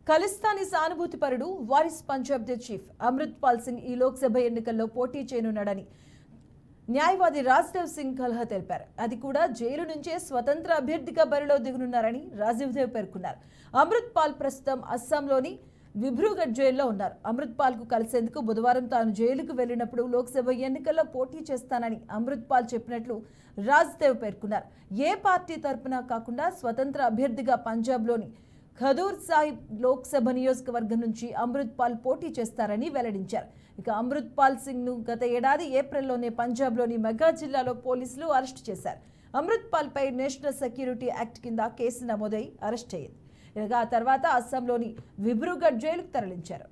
ఖలిస్తానీ సానుభూతిపరుడు వారిస్ పంజాబ్ ది చీఫ్ అమృత్పాల్ సింగ్ ఈ లోక్సభ ఎన్నికల్లో పోటీ చేయనున్నాడని న్యాయవాది రాజ్దేవ్ సింగ్ కల్హా తెలిపారు. అది కూడా జైలు నుంచే స్వతంత్ర అభ్యర్థిగా బరిలో దిగనున్నారని రాజీవ్దేవ్ పేర్కొన్నారు. అమృత్పాల్ ప్రస్తుతం అస్సాంలోని విభ్రూగఢ్ జైల్లో ఉన్నారు. అమృత్పాల్ కు కలిసేందుకు బుధవారం తాను జైలుకు వెళ్లినప్పుడు లోక్సభ ఎన్నికల్లో పోటీ చేస్తానని అమృత్పాల్ చెప్పినట్లు రాజ్దేవ్ పేర్కొన్నారు. ఏ పార్టీ తరపున కాకుండా స్వతంత్ర అభ్యర్థిగా పంజాబ్లోని ఖదూర్ సాహిబ్ లోక్సభ నియోజకవర్గం నుంచి అమృత్పాల్ పోటీ చేస్తారని వెల్లడించారు. ఇక అమృత్పాల్ సింగ్ ను గత ఏడాది ఏప్రిల్లోనే పంజాబ్లోని మెగా జిల్లాలో పోలీసులు అరెస్టు చేశారు. అమృత్పాల్ పై నేషనల్ సెక్యూరిటీ యాక్ట్ కింద కేసు నమోదై అరెస్ట్ అయ్యింది. ఇక ఆ తర్వాత అస్సాంలోని విభ్రూగఢ్ జైలుకు తరలించారు.